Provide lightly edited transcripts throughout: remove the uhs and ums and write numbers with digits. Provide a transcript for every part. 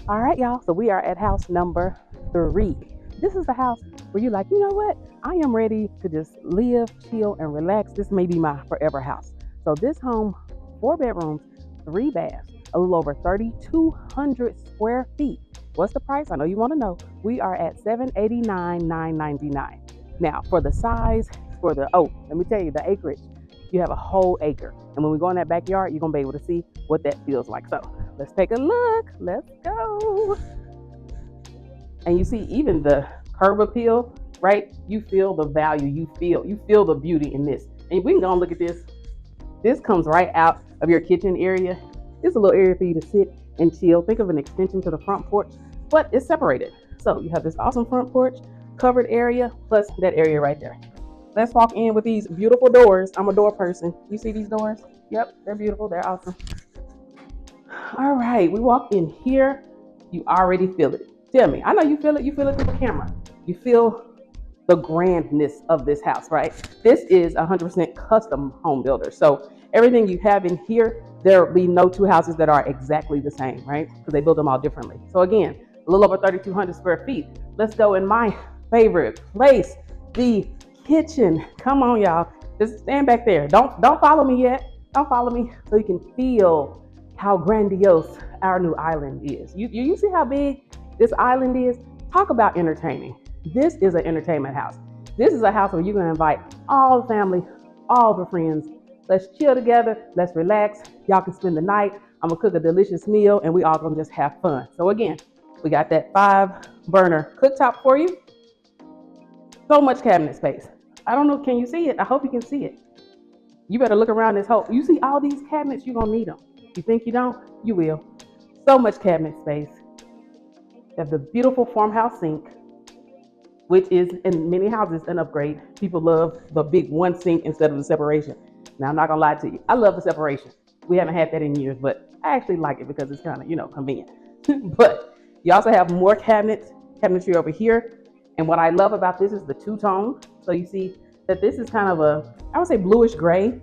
All right, y'all. So we are at house number 3. This is the house where you're like, you know what? I am ready to just live, chill, and relax. This may be my forever house. So this home, 4 bedrooms, 3 baths, a little over 3,200 square feet. What's the price? I know you want to know. We are at 789,999. Now for the size, let me tell you the acreage. You have a whole acre, and when we go in that backyard, you're gonna be able to see what that feels like. So let's take a look. Let's go. And you see even the curb appeal, right? You feel the value. You feel the beauty in this. And we can go and look at this. This comes right out of your kitchen area. It's a little area for you to sit and chill. Think of an extension to the front porch, but it's separated. So you have this awesome front porch, covered area, plus that area right there. Let's walk in with these beautiful doors. I'm a door person. You see these doors? Yep, they're beautiful. They're awesome. All right, we walk in here. You already feel it. Tell me, I know you feel it. You feel it through the camera. You feel the grandness of this house, right? This is 100% custom home builder. So everything you have in here, there will be no two houses that are exactly the same, right? Because they build them all differently. So again, a little over 3,200 square feet. Let's go in my favorite place, the kitchen. Come on, y'all. Just stand back there. Don't follow me yet. Don't follow me so you can feel how grandiose our new island is. You see how big this island is? Talk about entertaining. This is an entertainment house. This is a house where you're going to invite all the family, all the friends. Let's chill together. Let's relax. Y'all can spend the night. I'm going to cook a delicious meal and we all going to just have fun. So again, we got that 5 burner cooktop for you. So much cabinet space. I don't know. Can you see it? I hope you can see it. You better look around this whole. You see all these cabinets, you're going to need them. You think you don't? You will. So much cabinet space. You have the beautiful farmhouse sink, which is in many houses an upgrade. People love the big one sink instead of the separation. Now, I'm not gonna lie to you. I love the separation. We haven't had that in years, but I actually like it because it's kind of, convenient. But you also have more cabinetry over here. And what I love about this is the two-tone. So you see that this is kind of I would say bluish gray,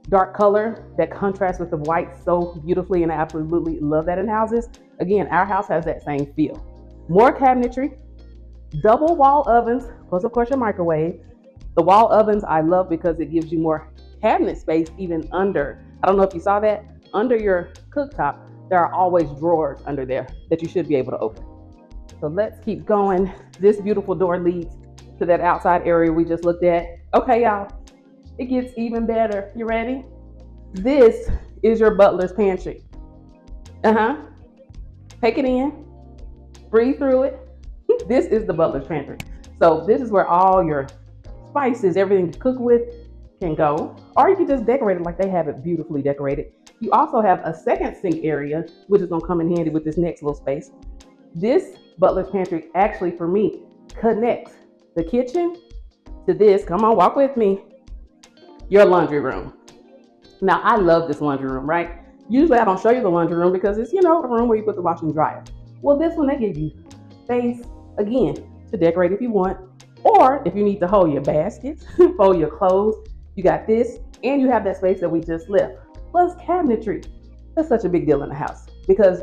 dark color that contrasts with the white so beautifully, and I absolutely love that in houses. Again, our house has that same feel. More cabinetry, double wall ovens, plus of course your microwave. The wall ovens I love because it gives you more cabinet space even under. I don't know if you saw that. Under your cooktop, there are always drawers under there that you should be able to open. So let's keep going. This beautiful door leads to that outside area we just looked at. Okay, y'all, it gets even better. You ready? This is your butler's pantry. Take it in, breathe through it. This is the butler's pantry. So this is where all your spices, everything to cook with can go. Or you can just decorate it like they have it beautifully decorated. You also have a second sink area, which is gonna come in handy with this next little space. This butler's pantry actually, for me, connects the kitchen to this. Come on, walk with me. Your laundry room. Now, I love this laundry room, right? Usually I don't show you the laundry room because it's, the room where you put the washer and dryer. Well, this one, they give you space, again, to decorate if you want. Or if you need to hold your baskets, fold your clothes, you got this, and you have that space that we just left. Plus cabinetry. That's such a big deal in the house because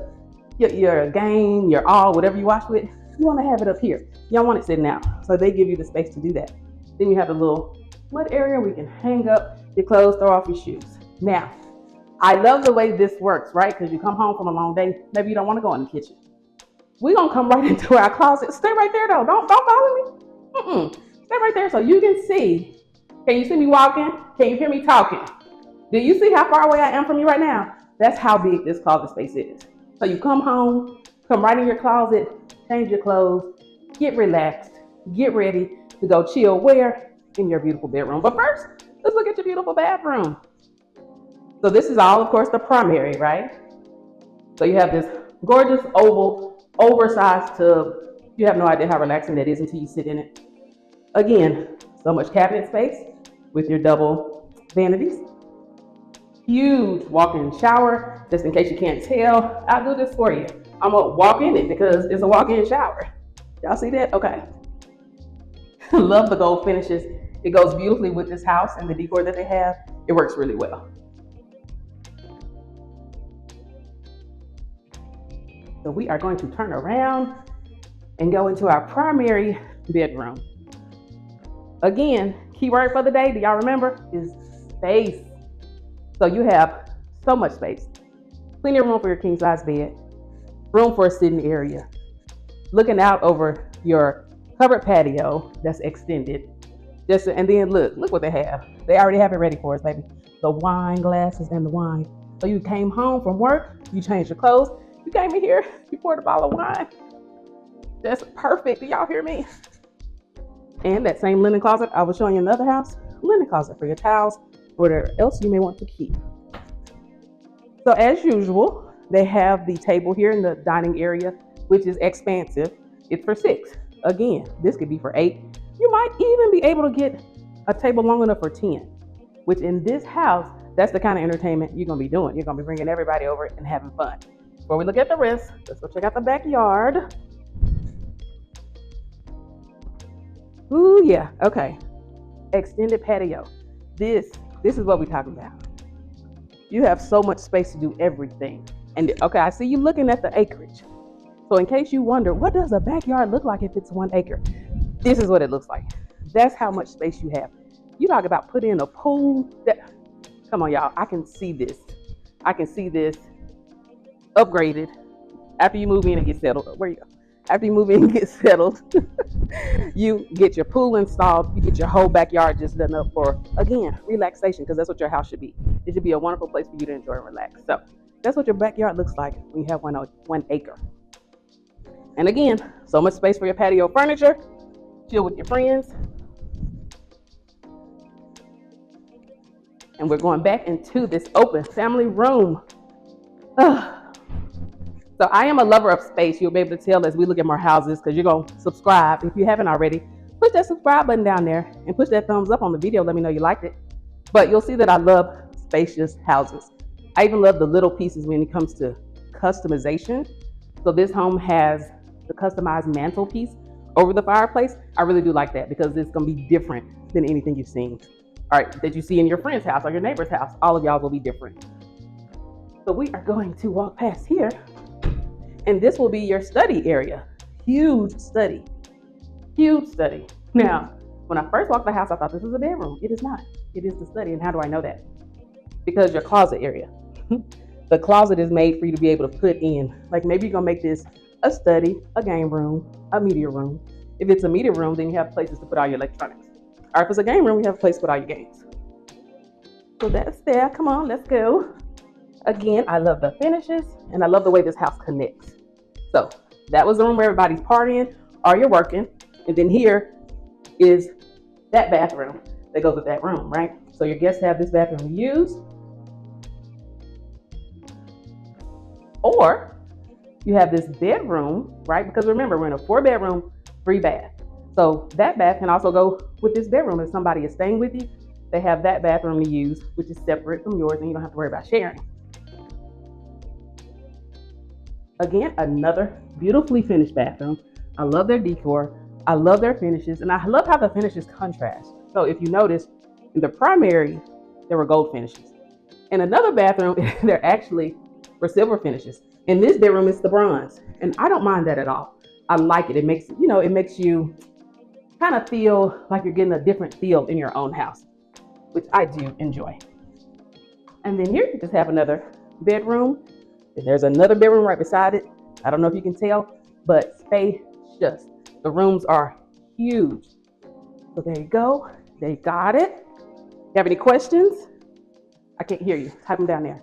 your game, your all, whatever you wash with, you want to have it up here. You don't want it sitting out. So they give you the space to do that. Then you have a little mud area where you can hang up your clothes, throw off your shoes. Now, I love the way this works, right? Because you come home from a long day, maybe you don't want to go in the kitchen. We're gonna come right into our closet. Stay right there though. Don't follow me. Stay right there so you can see. Can you see me walking? Can you hear me talking? Do you see how far away I am from you right now? That's how big this closet space is. So you come home, come right in your closet, change your clothes, get relaxed, get ready to go chill where? In your beautiful bedroom. But first, let's look at your beautiful bathroom. So this is all, of course, the primary, right? So you have this gorgeous oval, oversized tub. You have no idea how relaxing that is until you sit in it. Again, so much cabinet space with your double vanities. Huge walk-in shower, just in case you can't tell. I'll do this for you. I'm gonna walk in it because it's a walk-in shower. Y'all see that? Okay. Love the gold finishes. It goes beautifully with this house and the decor that they have. It works really well. So we are going to turn around and go into our primary bedroom. Again, keyword for the day, do y'all remember, is space. So you have so much space. Plenty of room for your king size bed, room for a sitting area, looking out over your covered patio that's extended. And then look what they have. They already have it ready for us, baby. The wine glasses and the wine. So you came home from work, you changed your clothes, you came in here, you poured a bottle of wine. That's perfect. Do y'all hear me? And that same linen closet I was showing you in another house, linen closet for your towels, whatever else you may want to keep. So as usual, they have the table here in the dining area, which is expansive. It's for 6. Again, this could be for 8. You might even be able to get a table long enough for 10, which in this house, that's the kind of entertainment you're going to be doing. You're going to be bringing everybody over and having fun. Before we look at the rest, let's go check out the backyard. Ooh, yeah. Okay. Extended patio. This is what we're talking about. You have so much space to do everything. And okay, I see you looking at the acreage. So in case you wonder, what does a backyard look like if it's 1 acre? This is what it looks like. That's how much space you have. You talk about putting in a pool. Come on, y'all. I can see this. I can see this upgraded after you move in and get settled. Where you go? After you move in and get settled, you get your pool installed. You get your whole backyard just done up for, again, relaxation, because that's what your house should be. It should be a wonderful place for you to enjoy and relax. So that's what your backyard looks like when you have 1 acre. And again, so much space for your patio furniture. Chill with your friends. And we're going back into this open family room. So I am a lover of space. You'll be able to tell as we look at more houses, because you're going to subscribe. If you haven't already, push that subscribe button down there and push that thumbs up on the video. Let me know you liked it. But you'll see that I love spacious houses. I even love the little pieces when it comes to customization. So this home has the customized mantelpiece over the fireplace. I really do like that because it's going to be different than anything you've seen. All right, that you see in your friend's house or your neighbor's house. All of y'all will be different. So we are going to walk past here, and this will be your study area. Huge study. Huge study. Now, when I first walked the house, I thought this was a bedroom. It is not. It is the study. And how do I know that? Because your closet area. The closet is made for you to be able to put in, like maybe you're going to make this a study, a game room, a media room. If it's a media room, then you have places to put all your electronics. Or if it's a game room, you have a place to put all your games. So that's there. Come on, let's go. Again, I love the finishes, and I love the way this house connects. So that was the room where everybody's partying or you're working. And then here is that bathroom that goes with that room, right? So your guests have this bathroom to use. Or you have this bedroom, right? Because remember, we're in a 4-bedroom, 3-bath. So that bath can also go with this bedroom. If somebody is staying with you, they have that bathroom to use, which is separate from yours, and you don't have to worry about sharing. Again, another beautifully finished bathroom. I love their decor. I love their finishes, and I love how the finishes contrast. So if you notice, in the primary, there were gold finishes. In another bathroom, they're actually for silver finishes. In this bedroom, it's the bronze, and I don't mind that at all. I like it. It makes you kind of feel like you're getting a different feel in your own house, which I do enjoy. And then here you just have another bedroom. There's another bedroom right beside it. I don't know if you can tell, but spacious. The rooms are huge. So there you go. They got it. You have any questions? I can't hear you. Type them down there.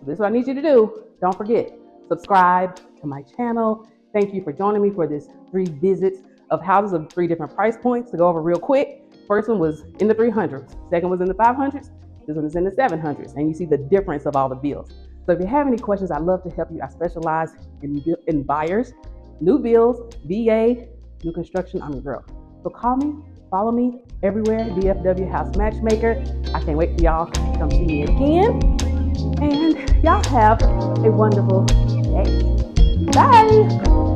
This is what I need you to do. Don't forget, subscribe to my channel. Thank you for joining me for this 3 visits of houses of 3 different price points to go over real quick. First one was in the 300s. Second was in the 500s. This one is in the 700s. And you see the difference of all the bills. So if you have any questions, I'd love to help you. I specialize in buyers, new builds, VA, new construction. I'm your girl. So call me, follow me everywhere, DFW House Matchmaker. I can't wait for y'all to come see me again. And y'all have a wonderful day. Bye.